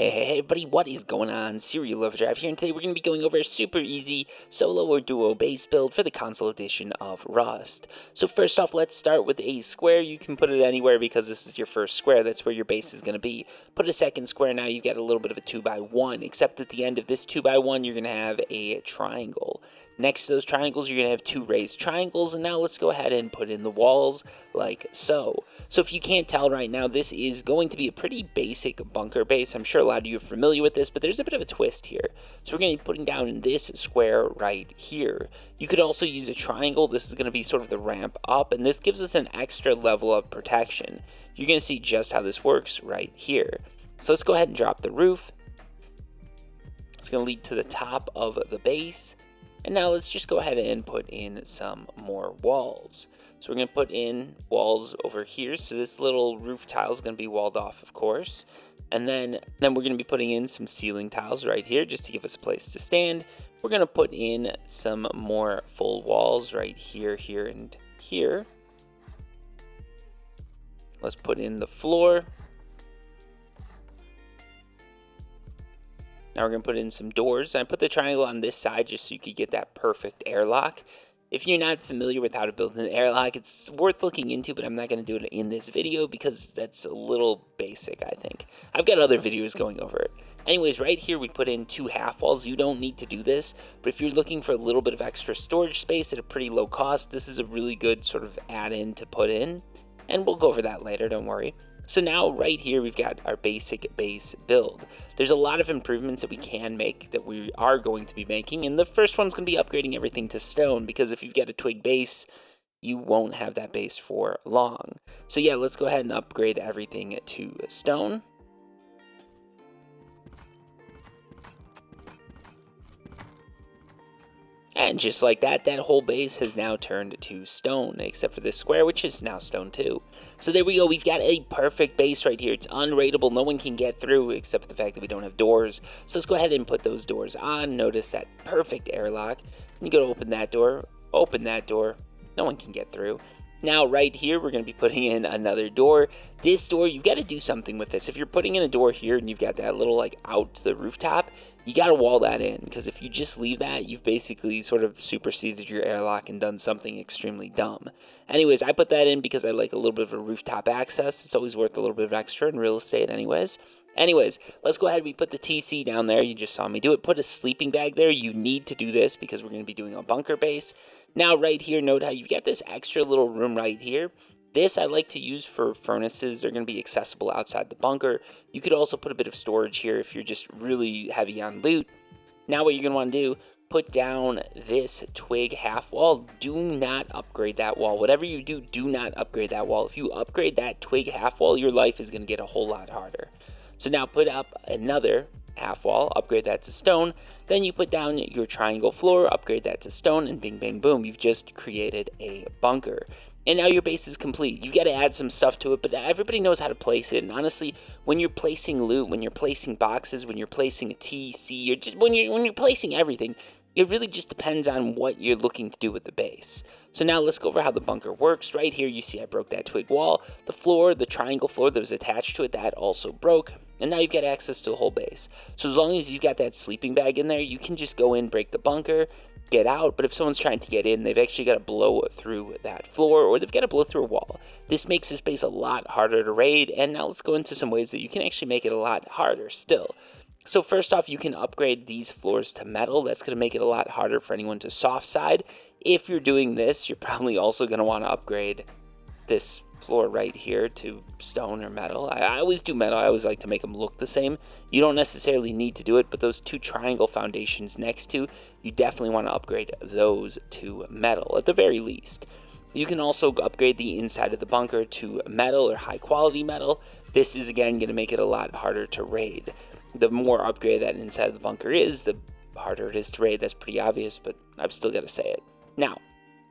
Hey everybody, what is going on? Serial Overdrive here, and today we're going to be going over a super easy solo or duo base build for the console edition of Rust. So first off, let's start with a square. You can put it anywhere because this is your first square. That's where your base is going to be. Put a second square. Now you get a little bit of a 2x1, except at the end of this 2x1 you're going to have a triangle. Next to those triangles, you're going to have two raised triangles, and now let's go ahead and put in the walls like so. So if you can't tell right now, this is going to be a pretty basic bunker base. I'm sure a lot of you are familiar with this, but there's a bit of a twist here. So we're going to be putting down this square right here. You could also use a triangle. This is going to be sort of the ramp up, and this gives us an extra level of protection. You're going to see just how this works right here. So let's go ahead and drop the roof. It's going to lead to the top of the base. And now let's just go ahead and put in some more walls. So we're going to put in walls over here. So this little roof tile is going to be walled off, of course. And then we're going to be putting in some ceiling tiles right here just to give us a place to stand. We're going to put in some more full walls right here, here, and here. Let's put in the floor. Now we're going to put in some doors. I put the triangle on this side just so you could get that perfect airlock. If you're not familiar with how to build an airlock, it's worth looking into, but I'm not going to do it in this video because that's a little basic, I think. I've got other videos going over it. Anyways, right here we put in two half walls. You don't need to do this, but if you're looking for a little bit of extra storage space at a pretty low cost, this is a really good sort of add-in to put in. And we'll go over that later, don't worry. So now right here we've got our basic base build. There's a lot of improvements that we can make, that we are going to be making, and the first one's going to be upgrading everything to stone, because if you've got a twig base, you won't have that base for long. So yeah, let's go ahead and upgrade everything to stone. And just like that, that whole base has now turned to stone, except for this square, which is now stone too. So there we go, we've got a perfect base right here. It's unraidable, no one can get through, except for the fact that we don't have doors. So let's go ahead and put those doors on. Notice that perfect airlock. And you go to open that door, no one can get through. Now right here, we're going to be putting in another door. This door, you've got to do something with this. If you're putting in a door here and you've got that little like out to the rooftop, you got to wall that in, because if you just leave that, you've basically sort of superseded your airlock and done something extremely dumb. Anyways, I put that in because I like a little bit of a rooftop access. It's always worth a little bit of extra in real estate anyways. Let's go ahead. We put the TC down there. You just saw me do it. Put a sleeping bag there. You need to do this because we're going to be doing a bunker base. Now right here, note how you've got this extra little room right here. This I like to use for furnaces. They're going to be accessible outside the bunker. You could also put a bit of storage here if you're just really heavy on loot. Now what you're going to want to do, put down this twig half wall. Do not upgrade that wall. Whatever you do, do not upgrade that wall. If you upgrade that twig half wall, your life is going to get a whole lot harder. So now put up another half wall, upgrade that to stone. Then you put down your triangle floor, upgrade that to stone, and bing bang boom, you've just created a bunker. And now your base is complete. You got to add some stuff to it, but everybody knows how to place it. And honestly, when you're placing loot, when you're placing boxes, when you're placing a TC, or just when you're placing everything, it really just depends on what you're looking to do with the base. So now let's go over how the bunker works. Right here, you see I broke that twig wall. The floor, the triangle floor that was attached to it, that also broke. And now you've got access to the whole base. So as long as you've got that sleeping bag in there, you can just go in, break the bunker, get out. But if someone's trying to get in, they've actually got to blow through that floor, or they've got to blow through a wall. This makes this base a lot harder to raid. And now let's go into some ways that you can actually make it a lot harder still. So first off, you can upgrade these floors to metal. That's going to make it a lot harder for anyone to soft side. If you're doing this, you're probably also going to want to upgrade this floor right here to stone or metal. I always do metal. I always like to make them look the same. You don't necessarily need to do it, but those two triangle foundations next to, you definitely want to upgrade those to metal at the very least. You can also upgrade the inside of the bunker to metal or high quality metal. This is again going to make it a lot harder to raid. The more upgrade that inside of the bunker is, the harder it is to raid. That's pretty obvious, but I've still got to say it. Now,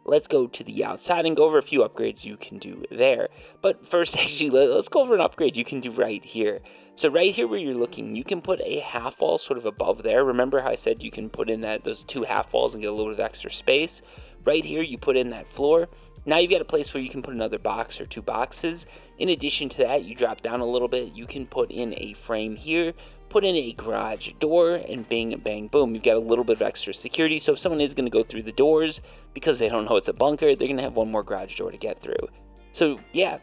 let's go to the outside and go over a few upgrades you can do there. But first, actually, let's go over an upgrade you can do right here. So right here where you're looking, you can put a half wall sort of above there. Remember how I said you can put in those two half walls and get a little bit of extra space? Right here, you put in that floor. Now you've got a place where you can put another box or two boxes. In addition to that, you drop down a little bit. You can put in a frame here, put in a garage door, and bing, bang, boom, you've got a little bit of extra security. So if someone is going to go through the doors because they don't know it's a bunker, they're going to have one more garage door to get through. So yeah,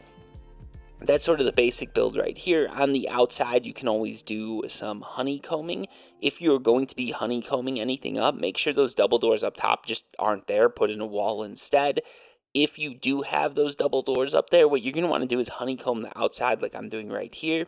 that's sort of the basic build right here. On the outside, you can always do some honeycombing. If you're going to be honeycombing anything up, make sure those double doors up top just aren't there. Put in a wall instead. If you do have those double doors up there, what you're going to want to do is honeycomb the outside like I'm doing right here.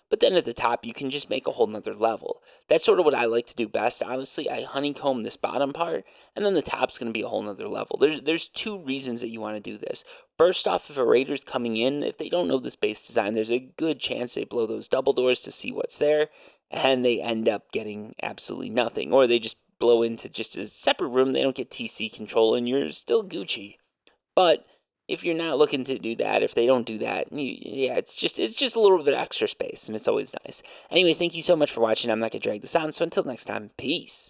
But then at the top, you can just make a whole nother level. That's sort of what I like to do best, honestly. I honeycomb this bottom part, and then the top's going to be a whole nother level. There's two reasons that you want to do this. First off, if a raider's coming in, if they don't know this base design, there's a good chance they blow those double doors to see what's there, and they end up getting absolutely nothing. Or they just blow into just a separate room, they don't get TC control, and you're still Gucci. But if you're not looking to do that, if they don't do that, yeah, it's just a little bit of extra space, and it's always nice. Anyways, thank you so much for watching. I'm not going to drag this on, so until next time, peace.